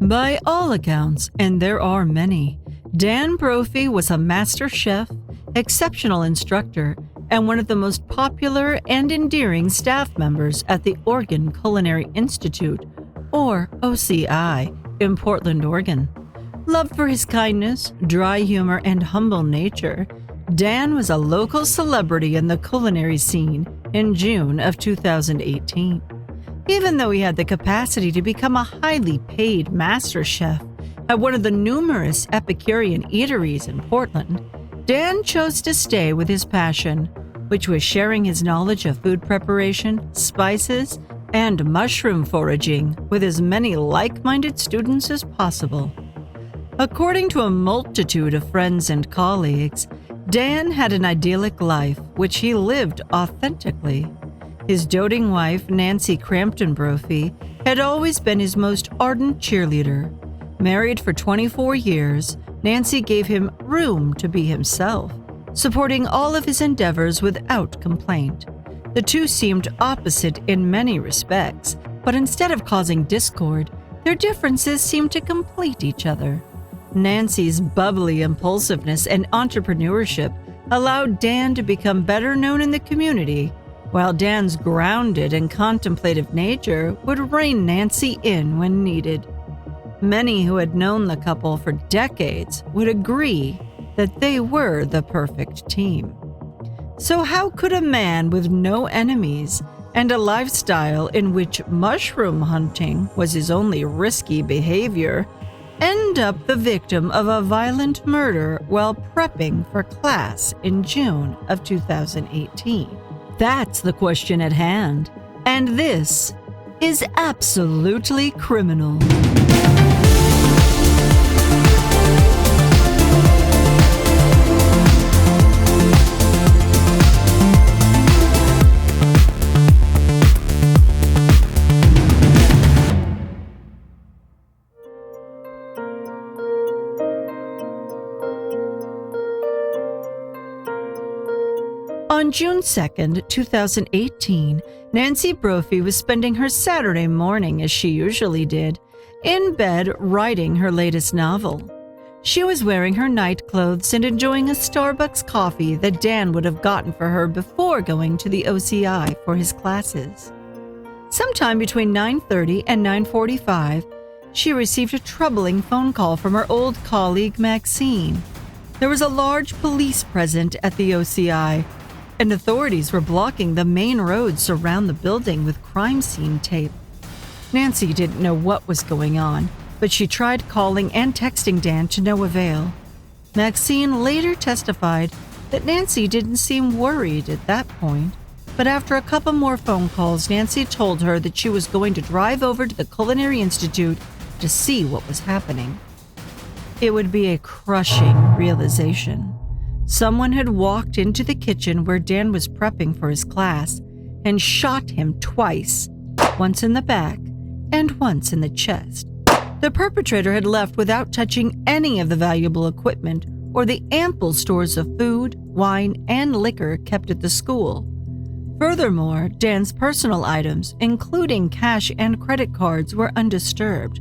By all accounts, and there are many, Dan Brophy was a master chef, exceptional instructor, and one of the most popular and endearing staff members at the Oregon Culinary Institute, or OCI, in Portland, Oregon. Loved for his kindness, dry humor, and humble nature, Dan was a local celebrity in the culinary scene in June of 2018. Even though he had the capacity to become a highly paid master chef at one of the numerous Epicurean eateries in Portland, Dan chose to stay with his passion, which was sharing his knowledge of food preparation, spices, and mushroom foraging with as many like-minded students as possible. According to a multitude of friends and colleagues, Dan had an idyllic life, which he lived authentically. His doting wife, Nancy Brophy, had always been his most ardent cheerleader. Married for 24 years, Nancy gave him room to be himself, supporting all of his endeavors without complaint. The two seemed opposite in many respects, but instead of causing discord, their differences seemed to complete each other. Nancy's bubbly impulsiveness and entrepreneurship allowed Dan to become better known in the community, while Dan's grounded and contemplative nature would rein Nancy in when needed. Many who had known the couple for decades would agree that they were the perfect team. So how could a man with no enemies and a lifestyle in which mushroom hunting was his only risky behavior end up the victim of a violent murder while prepping for class in June of 2018? That's the question at hand, and this is Absolutely Criminal. On June 2nd, 2018, Nancy Brophy was spending her Saturday morning, as she usually did, in bed writing her latest novel. She was wearing her night clothes and enjoying a Starbucks coffee that Dan would have gotten for her before going to the OCI for his classes. Sometime between 9:30 and 9:45, she received a troubling phone call from her old colleague Maxine. There was a large police present at the OCI, and authorities were blocking the main roads around the building with crime scene tape. Nancy didn't know what was going on, but she tried calling and texting Dan to no avail. Maxine later testified that Nancy didn't seem worried at that point, but after a couple more phone calls, Nancy told her that she was going to drive over to the Culinary Institute to see what was happening. It would be a crushing realization. Someone had walked into the kitchen where Dan was prepping for his class and shot him twice, once in the back and once in the chest. The perpetrator had left without touching any of the valuable equipment or the ample stores of food, wine, and liquor kept at the school. Furthermore, Dan's personal items, including cash and credit cards, were undisturbed.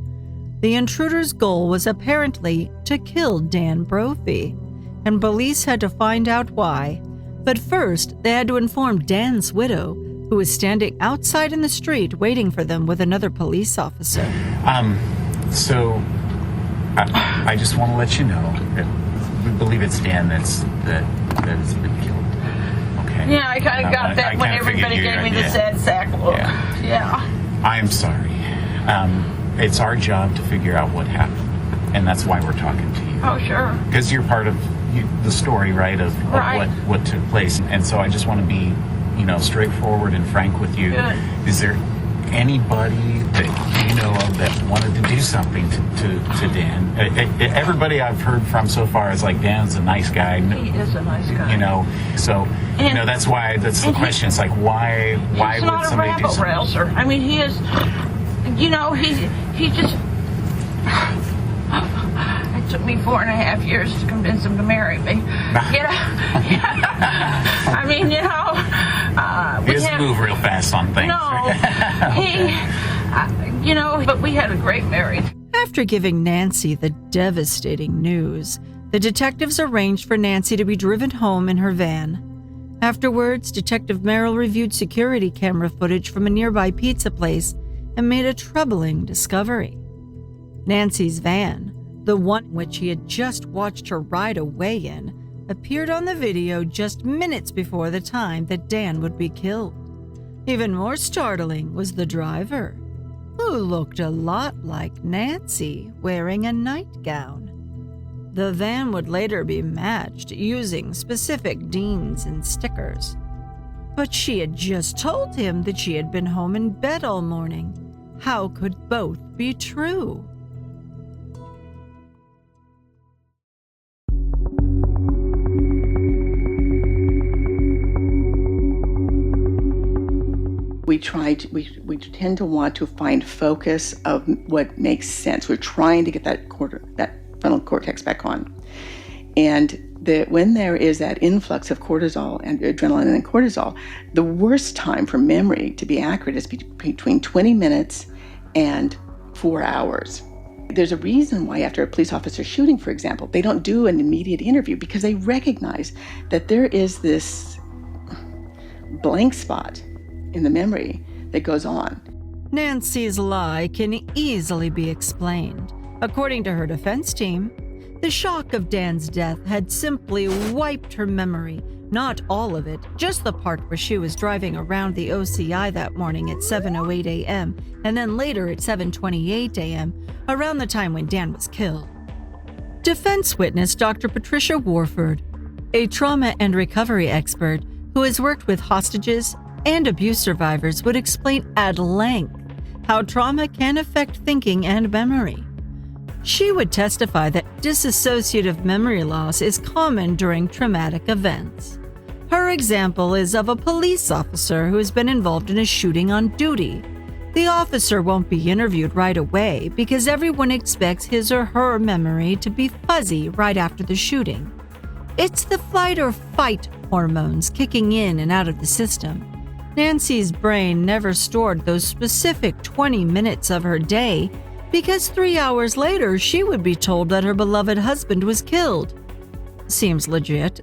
The intruder's goal was apparently to kill Dan Brophy, and police had to find out why. But first, they had to inform Dan's widow, who was standing outside in the street waiting for them with another police officer. I just want to let you know that we believe it's Dan that has been killed. Okay? Yeah, I kind of got that when everybody gave me the sad sack look. Yeah. I'm sorry. It's our job to figure out what happened, and that's why we're talking to you. Oh, sure. Because you're part of the story, right, of what took place. And so I just want to be, straightforward and frank with you. Good. Is there anybody that you know of that wanted to do something to Dan? Everybody I've heard from so far is like, Dan's a nice guy. He is a nice guy. That's why, that's the question. It's like, why would somebody do something? He's not a rabble-rouser. I mean, he is, he just... It took me 4.5 years to convince him to marry me. I mean, he doesn't move real fast on things. No, but we had a great marriage. After giving Nancy the devastating news, the detectives arranged for Nancy to be driven home in her van. Afterwards, Detective Merrill reviewed security camera footage from a nearby pizza place and made a troubling discovery. Nancy's van, the one which he had just watched her ride away in, appeared on the video just minutes before the time that Dan would be killed. Even more startling was the driver, who looked a lot like Nancy wearing a nightgown. The van would later be matched using specific deans and stickers. But she had just told him that she had been home in bed all morning. How could both be true? We tend to want to find focus of what makes sense. We're trying to get that frontal cortex back on. And when there is that influx of cortisol and adrenaline and cortisol, the worst time for memory to be accurate is between 20 minutes and 4 hours. There's a reason why after a police officer shooting, for example, they don't do an immediate interview, because they recognize that there is this blank spot in the memory that goes on. Nancy's lie can easily be explained. According to her defense team, the shock of Dan's death had simply wiped her memory. Not all of it, just the part where she was driving around the OCI that morning at 7:08 a.m. and then later at 7:28 a.m., around the time when Dan was killed. Defense witness Dr. Patricia Warford, a trauma and recovery expert who has worked with hostages and abuse survivors, would explain at length how trauma can affect thinking and memory. She would testify that dissociative memory loss is common during traumatic events. Her example is of a police officer who has been involved in a shooting on duty. The officer won't be interviewed right away because everyone expects his or her memory to be fuzzy right after the shooting. It's the flight or fight hormones kicking in and out of the system. Nancy's brain never stored those specific 20 minutes of her day because 3 hours later she would be told that her beloved husband was killed. Seems legit.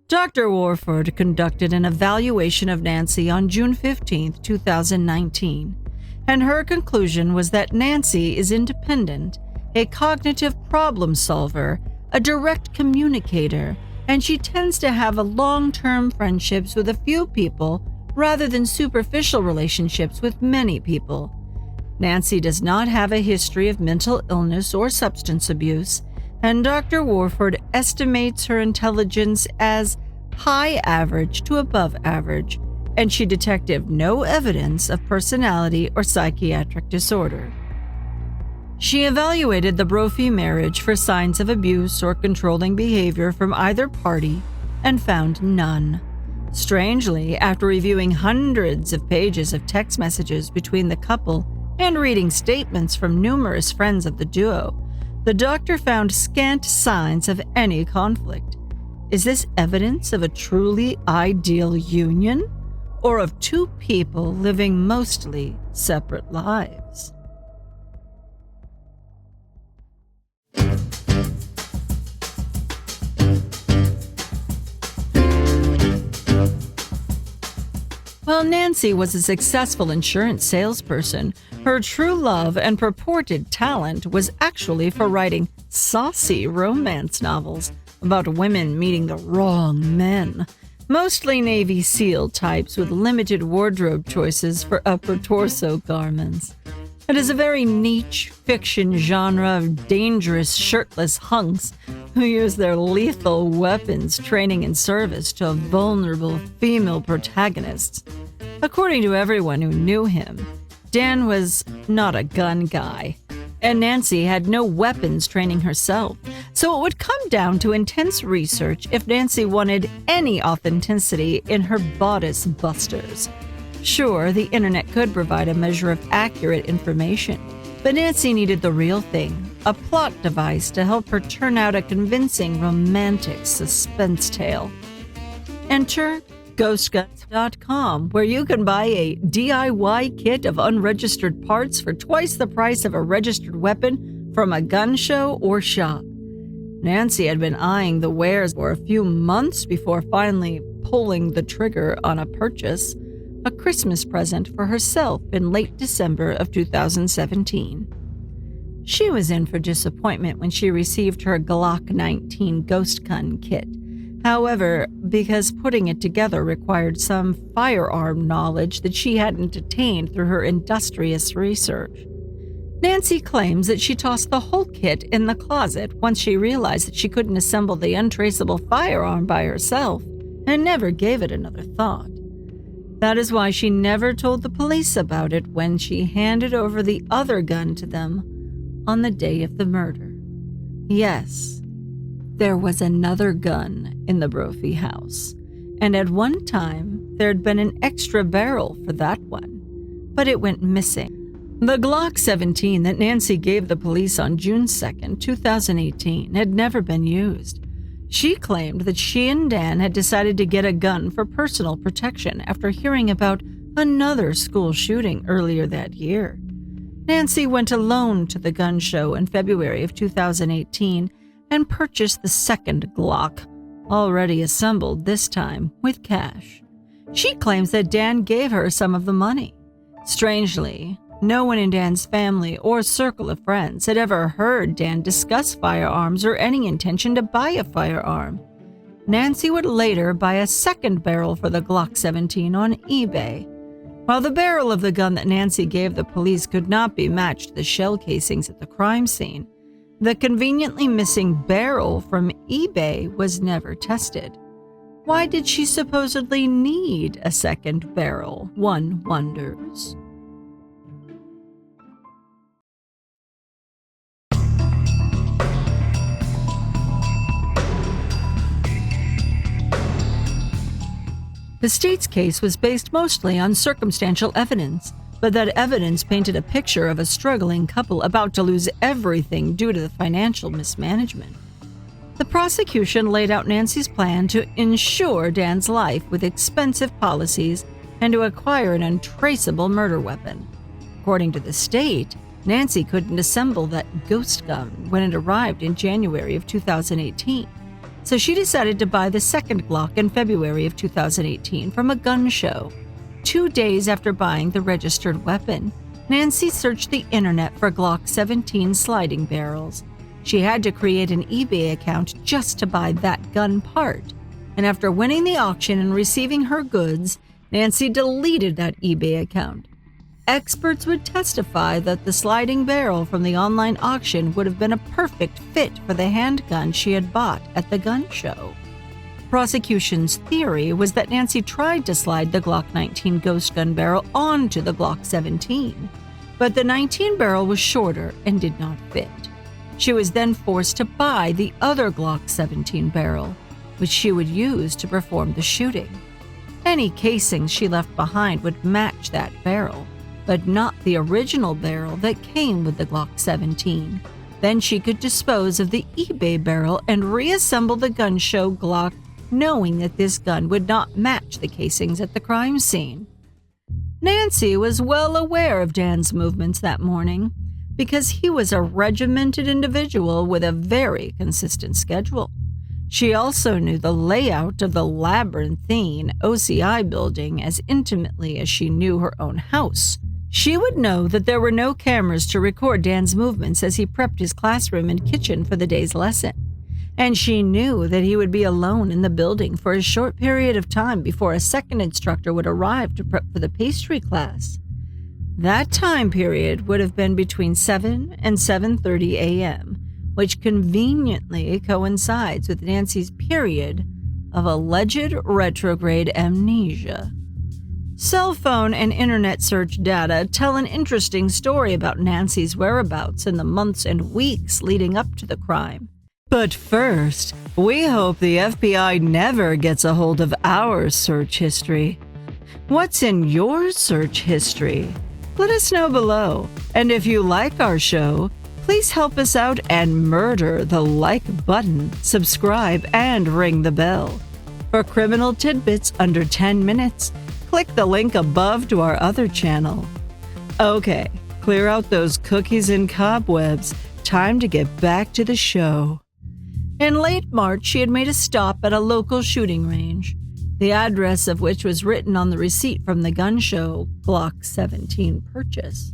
Dr. Warford conducted an evaluation of Nancy on June 15, 2019, and her conclusion was that Nancy is independent, a cognitive problem solver, a direct communicator, and she tends to have long-term friendships with a few people rather than superficial relationships with many people. Nancy does not have a history of mental illness or substance abuse, and Dr. Warford estimates her intelligence as high average to above average, and she detected no evidence of personality or psychiatric disorder. She evaluated the Brophy marriage for signs of abuse or controlling behavior from either party and found none. Strangely, after reviewing hundreds of pages of text messages between the couple and reading statements from numerous friends of the duo, the doctor found scant signs of any conflict. Is this evidence of a truly ideal union, or of two people living mostly separate lives? While Nancy was a successful insurance salesperson, her true love and purported talent was actually for writing saucy romance novels about women meeting the wrong men, mostly Navy SEAL types with limited wardrobe choices for upper torso garments. It is a very niche fiction genre of dangerous shirtless hunks who use their lethal weapons training in service to vulnerable female protagonists. According to everyone who knew him, Dan was not a gun guy, and Nancy had no weapons training herself, so it would come down to intense research if Nancy wanted any authenticity in her bodice busters. Sure, the internet could provide a measure of accurate information, but Nancy needed the real thing, a plot device to help her turn out a convincing romantic suspense tale. Enter ghostguns.com, where you can buy a DIY kit of unregistered parts for twice the price of a registered weapon from a gun show or shop. Nancy had been eyeing the wares for a few months before finally pulling the trigger on a purchase, a Christmas present for herself in late December of 2017. She was in for disappointment when she received her Glock 19 Ghost Gun kit. However, because putting it together required some firearm knowledge that she hadn't attained through her industrious research. Nancy claims that she tossed the whole kit in the closet once she realized that she couldn't assemble the untraceable firearm by herself and never gave it another thought. That is why she never told the police about it when she handed over the other gun to them on the day of the murder. Yes, there was another gun in the Brophy house, and at one time there had been an extra barrel for that one, but it went missing. The Glock 17 that Nancy gave the police on June 2, 2018 had never been used. She claimed that she and Dan had decided to get a gun for personal protection after hearing about another school shooting earlier that year. Nancy went alone to the gun show in February of 2018 and purchased the second Glock, already assembled this time with cash. She claims that Dan gave her some of the money. Strangely, no one in Dan's family or circle of friends had ever heard Dan discuss firearms or any intention to buy a firearm. Nancy would later buy a second barrel for the Glock 17 on eBay. While the barrel of the gun that Nancy gave the police could not be matched to the shell casings at the crime scene, the conveniently missing barrel from eBay was never tested. Why did she supposedly need a second barrel, one wonders? The state's case was based mostly on circumstantial evidence, but that evidence painted a picture of a struggling couple about to lose everything due to the financial mismanagement. The prosecution laid out Nancy's plan to insure Dan's life with expensive policies and to acquire an untraceable murder weapon. According to the state, Nancy couldn't assemble that ghost gun when it arrived in January of 2018. So she decided to buy the second Glock in February of 2018 from a gun show. 2 days after buying the registered weapon, Nancy searched the internet for Glock 17 sliding barrels. She had to create an eBay account just to buy that gun part. And after winning the auction and receiving her goods, Nancy deleted that eBay account. Experts would testify that the sliding barrel from the online auction would have been a perfect fit for the handgun she had bought at the gun show. Prosecution's theory was that Nancy tried to slide the Glock 19 ghost gun barrel onto the Glock 17, but the 19 barrel was shorter and did not fit. She was then forced to buy the other Glock 17 barrel, which she would use to perform the shooting. Any casings she left behind would match that barrel, but not the original barrel that came with the Glock 17. Then she could dispose of the eBay barrel and reassemble the gun show Glock, knowing that this gun would not match the casings at the crime scene. Nancy was well aware of Dan's movements that morning because he was a regimented individual with a very consistent schedule. She also knew the layout of the labyrinthine OCI building as intimately as she knew her own house. She would know that there were no cameras to record Dan's movements as he prepped his classroom and kitchen for the day's lesson. And she knew that he would be alone in the building for a short period of time before a second instructor would arrive to prep for the pastry class. That time period would have been between 7 and 7:30 a.m., which conveniently coincides with Nancy's period of alleged retrograde amnesia. Cell phone and internet search data tell an interesting story about Nancy's whereabouts in the months and weeks leading up to the crime. But first, we hope the FBI never gets a hold of our search history. What's in your search history? Let us know below. And if you like our show, please help us out and murder the like button, subscribe, and ring the bell. For criminal tidbits under 10 minutes, click the link above to our other channel. Okay, clear out those cookies and cobwebs. Time to get back to the show. In late March, she had made a stop at a local shooting range, the address of which was written on the receipt from the gun show Glock 17 purchase.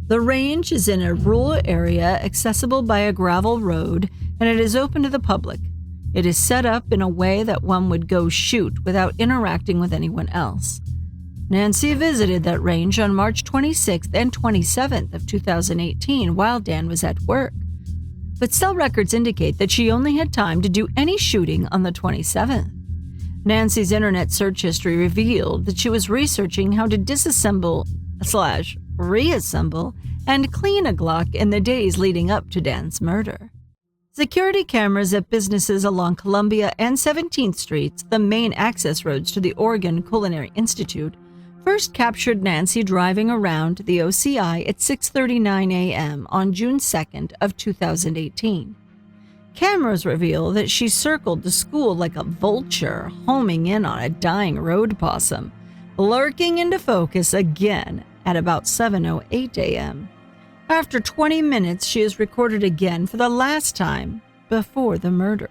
The range is in a rural area accessible by a gravel road, and it is open to the public. It is set up in a way that one would go shoot without interacting with anyone else. Nancy visited that range on March 26th and 27th of 2018 while Dan was at work. But cell records indicate that she only had time to do any shooting on the 27th. Nancy's internet search history revealed that she was researching how to disassemble/reassemble and clean a Glock in the days leading up to Dan's murder. Security cameras at businesses along Columbia and 17th Streets, the main access roads to the Oregon Culinary Institute, first captured Nancy driving around the OCI at 6:39 a.m. on June 2nd of 2018. Cameras reveal that she circled the school like a vulture, homing in on a dying road possum, lurking into focus again at about 7:08 a.m. After 20 minutes, she is recorded again for the last time before the murder.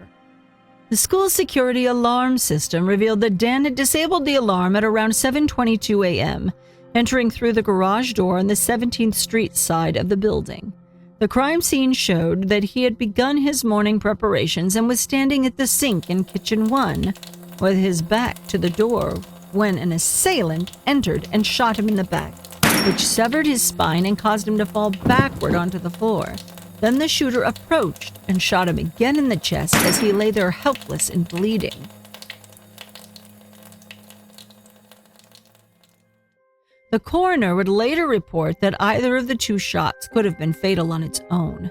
The school security alarm system revealed that Dan had disabled the alarm at around 7:22 a.m., entering through the garage door on the 17th Street side of the building. The crime scene showed that he had begun his morning preparations and was standing at the sink in Kitchen 1 with his back to the door when an assailant entered and shot him in the back, which severed his spine and caused him to fall backward onto the floor. Then the shooter approached and shot him again in the chest as he lay there helpless and bleeding. The coroner would later report that either of the two shots could have been fatal on its own.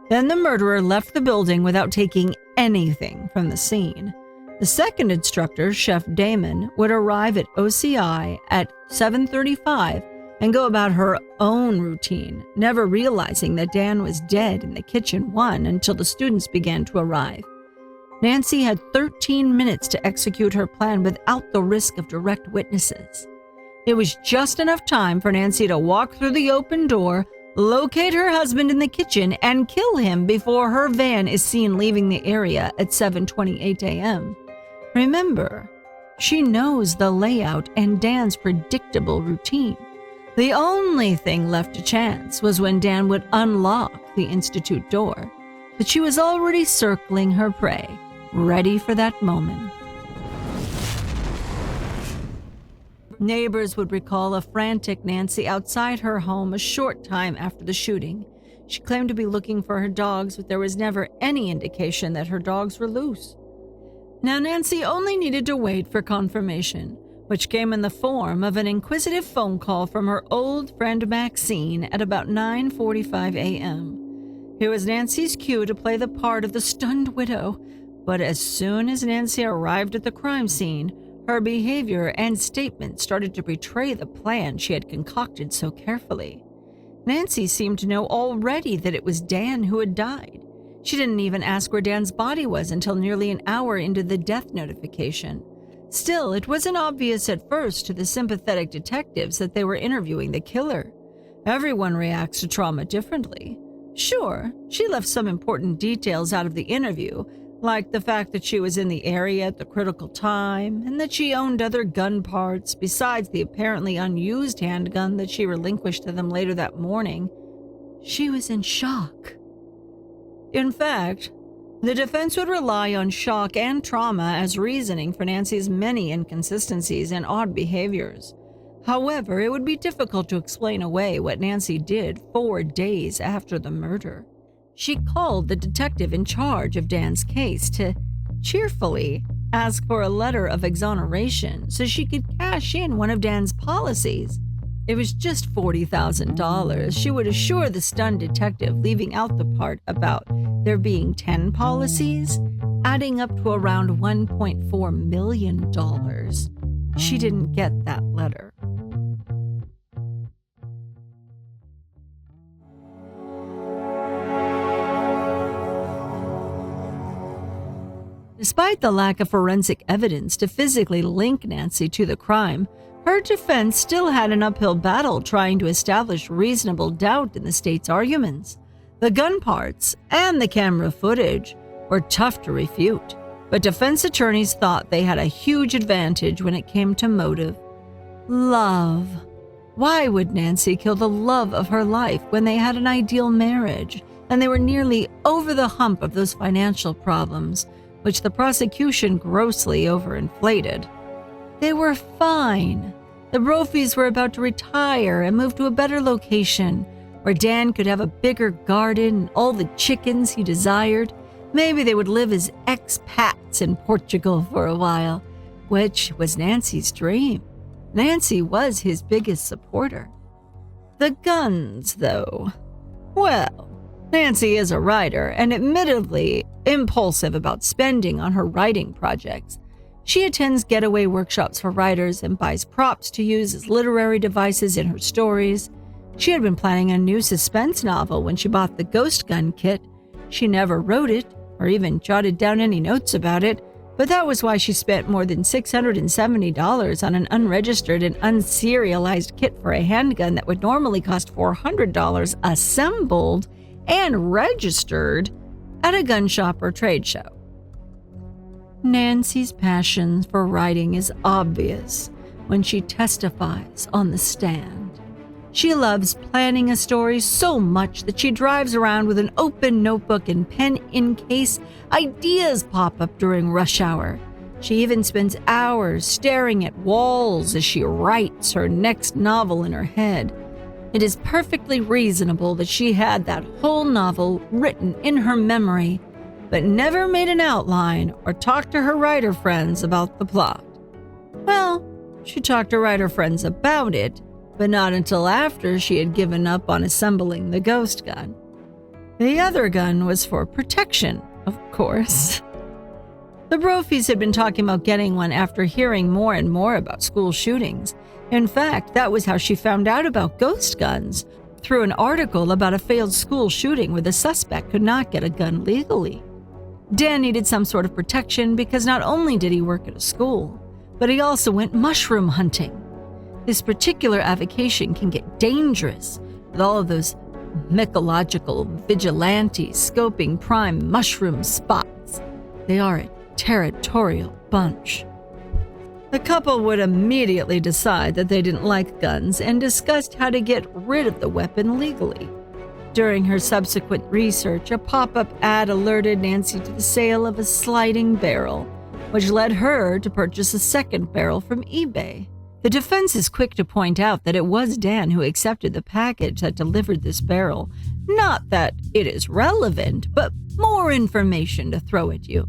Then the murderer left the building without taking anything from the scene. The second instructor, Chef Damon, would arrive at OCI at 7:35 and go about her own routine, never realizing that Dan was dead in the Kitchen 1 until the students began to arrive. Nancy had 13 minutes to execute her plan without the risk of direct witnesses. It was just enough time for Nancy to walk through the open door, locate her husband in the kitchen, and kill him before her van is seen leaving the area at 7:28 a.m. Remember, she knows the layout and Dan's predictable routine. The only thing left to chance was when Dan would unlock the institute door, but she was already circling her prey, ready for that moment. Neighbors would recall a frantic Nancy outside her home a short time after the shooting. She claimed to be looking for her dogs, but there was never any indication that her dogs were loose. Now, Nancy only needed to wait for confirmation, which came in the form of an inquisitive phone call from her old friend Maxine at about 9:45 a.m. It was Nancy's cue to play the part of the stunned widow, but as soon as Nancy arrived at the crime scene, her behavior and statement started to betray the plan she had concocted so carefully. Nancy seemed to know already that it was Dan who had died. She didn't even ask where Dan's body was until nearly an hour into the death notification. Still, it wasn't obvious at first to the sympathetic detectives that they were interviewing the killer. Everyone reacts to trauma differently. Sure, she left some important details out of the interview, like the fact that she was in the area at the critical time and that she owned other gun parts besides the apparently unused handgun that she relinquished to them later that morning. She was in shock. In fact, the defense would rely on shock and trauma as reasoning for Nancy's many inconsistencies and odd behaviors. However, it would be difficult to explain away what Nancy did 4 days after the murder. She called the detective in charge of Dan's case to cheerfully ask for a letter of exoneration so she could cash in one of Dan's policies. It was just $40,000, she would assure the stunned detective, leaving out the part about there being 10 policies, adding up to around $1.4 million. She didn't get that letter. Despite the lack of forensic evidence to physically link Nancy to the crime, her defense still had an uphill battle trying to establish reasonable doubt in the state's arguments. The gun parts and the camera footage were tough to refute, but defense attorneys thought they had a huge advantage when it came to motive. Love. Why would Nancy kill the love of her life when they had an ideal marriage and they were nearly over the hump of those financial problems, which the prosecution grossly overinflated? They were fine. The Brophies were about to retire and move to a better location where Dan could have a bigger garden and all the chickens he desired. Maybe they would live as expats in Portugal for a while, which was Nancy's dream. Nancy was his biggest supporter. The guns, though. Well, Nancy is a writer and admittedly impulsive about spending on her writing projects. She attends getaway workshops for writers and buys props to use as literary devices in her stories. She had been planning a new suspense novel when she bought the ghost gun kit. She never wrote it or even jotted down any notes about it, but that was why she spent more than $670 on an unregistered and unserialized kit for a handgun that would normally cost $400 assembled and registered at a gun shop or trade show. Nancy's passion for writing is obvious when she testifies on the stand. She loves planning a story so much that she drives around with an open notebook and pen in case ideas pop up during rush hour. She even spends hours staring at walls as she writes her next novel in her head. It is perfectly reasonable that she had that whole novel written in her memory, but never made an outline or talked to her writer friends about the plot. Well, she talked to writer friends about it, but not until after she had given up on assembling the ghost gun. The other gun was for protection, of course. The Brophies had been talking about getting one after hearing more and more about school shootings. In fact, that was how she found out about ghost guns, through an article about a failed school shooting where the suspect could not get a gun legally. Dan needed some sort of protection because not only did he work at a school, but he also went mushroom hunting. This particular avocation can get dangerous with all of those mycological vigilantes scoping prime mushroom spots. They are a territorial bunch. The couple would immediately decide that they didn't like guns and discussed how to get rid of the weapon legally. During her subsequent research, a pop-up ad alerted Nancy to the sale of a sliding barrel, which led her to purchase a second barrel from eBay. The defense is quick to point out that it was Dan who accepted the package that delivered this barrel. Not that it is relevant, but more information to throw at you.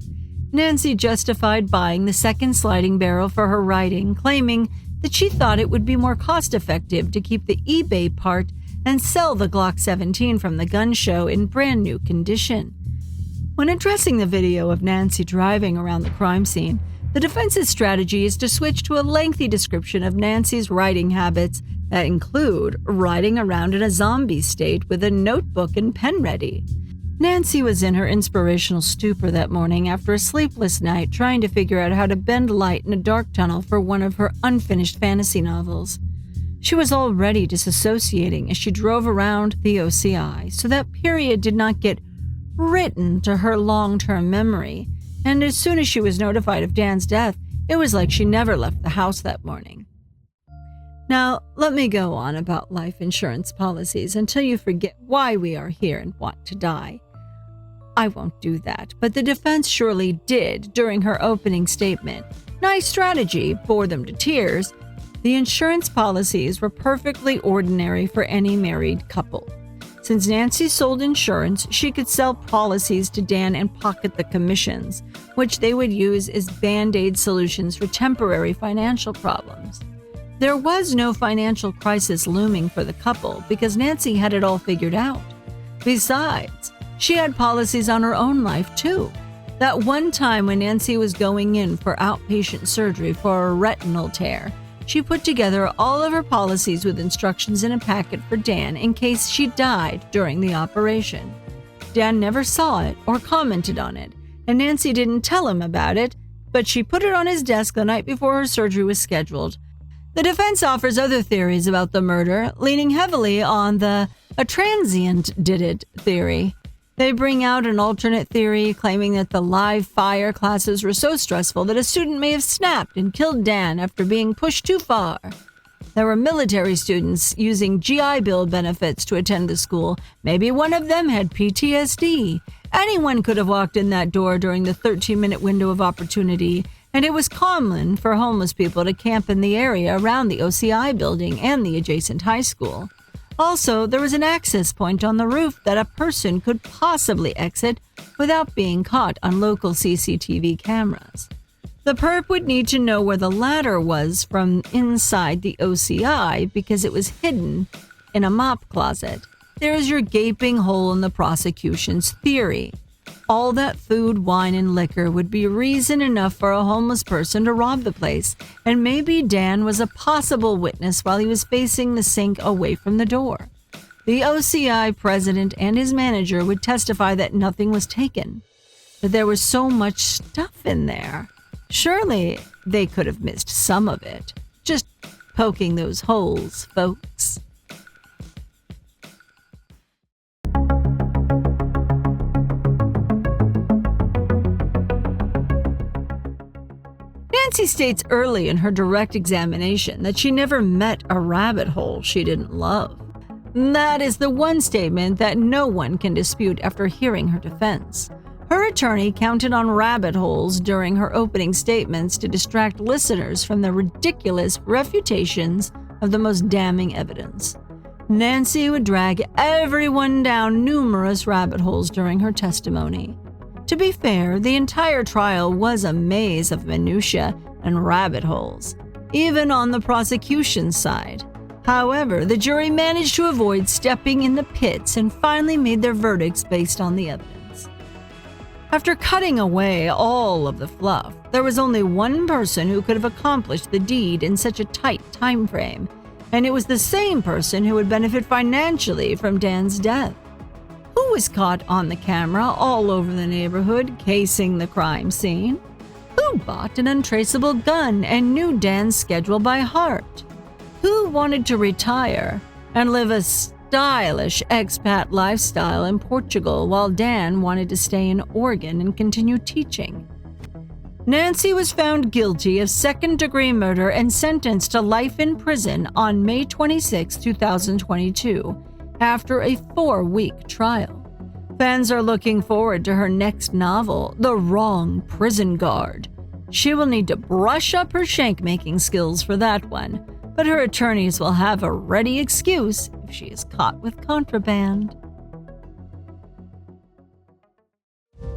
Nancy justified buying the second sliding barrel for her writing, claiming that she thought it would be more cost-effective to keep the eBay part and sell the Glock 17 from the gun show in brand new condition. When addressing the video of Nancy driving around the crime scene, the defense's strategy is to switch to a lengthy description of Nancy's writing habits that include riding around in a zombie state with a notebook and pen ready. Nancy was in her inspirational stupor that morning after a sleepless night trying to figure out how to bend light in a dark tunnel for one of her unfinished fantasy novels. She was already disassociating as she drove around the OCI, so that period did not get written to her long-term memory, and as soon as she was notified of Dan's death, it was like she never left the house that morning. Now, let me go on about life insurance policies until you forget why we are here and want to die. I won't do that, but the defense surely did during her opening statement. Nice strategy, bore them to tears. The insurance policies were perfectly ordinary for any married couple. Since Nancy sold insurance, she could sell policies to Dan and pocket the commissions, which they would use as band-aid solutions for temporary financial problems. There was no financial crisis looming for the couple because Nancy had it all figured out. Besides, she had policies on her own life, too. That one time when Nancy was going in for outpatient surgery for a retinal tear, she put together all of her policies with instructions in a packet for Dan in case she died during the operation. Dan never saw it or commented on it, and Nancy didn't tell him about it, but she put it on his desk the night before her surgery was scheduled. The defense offers other theories about the murder, leaning heavily on a transient did it theory. They bring out an alternate theory claiming that the live fire classes were so stressful that a student may have snapped and killed Dan after being pushed too far. There were military students using GI Bill benefits to attend the school. Maybe one of them had PTSD. Anyone could have walked in that door during the 13-minute window of opportunity, and it was common for homeless people to camp in the area around the OCI building and the adjacent high school. Also, there was an access point on the roof that a person could possibly exit without being caught on local CCTV cameras. The perp would need to know where the ladder was from inside the OCI because it was hidden in a mop closet. There is your gaping hole in the prosecution's theory. All that food, wine, and liquor would be reason enough for a homeless person to rob the place, and maybe Dan was a possible witness while he was facing the sink away from the door. The OCI president and his manager would testify that nothing was taken, but there was so much stuff in there. Surely they could have missed some of it. Just poking those holes, folks. Nancy states early in her direct examination that she never met a rabbit hole she didn't love. That is the one statement that no one can dispute after hearing her defense. Her attorney counted on rabbit holes during her opening statements to distract listeners from the ridiculous refutations of the most damning evidence. Nancy would drag everyone down numerous rabbit holes during her testimony. To be fair, the entire trial was a maze of minutiae and rabbit holes, even on the prosecution side. However, the jury managed to avoid stepping in the pits and finally made their verdicts based on the evidence. After cutting away all of the fluff, there was only one person who could have accomplished the deed in such a tight time frame, and it was the same person who would benefit financially from Dan's death. Who was caught on the camera all over the neighborhood casing the crime scene? Who bought an untraceable gun and knew Dan's schedule by heart? Who wanted to retire and live a stylish expat lifestyle in Portugal while Dan wanted to stay in Oregon and continue teaching? Nancy was found guilty of second-degree murder and sentenced to life in prison on May 26, 2022, after a 4-week trial. Fans are looking forward to her next novel, The Wrong Prison Guard. She will need to brush up her shank-making skills for that one, but her attorneys will have a ready excuse if she is caught with contraband.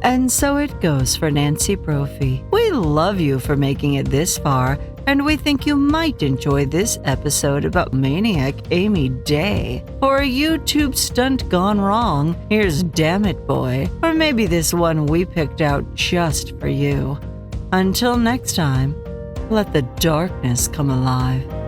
And so it goes for Nancy Brophy. We love you for making it this far, and we think you might enjoy this episode about maniac Amy Day. For a YouTube stunt gone wrong, here's Damn It Boy, or maybe this one we picked out just for you. Until next time, let the darkness come alive.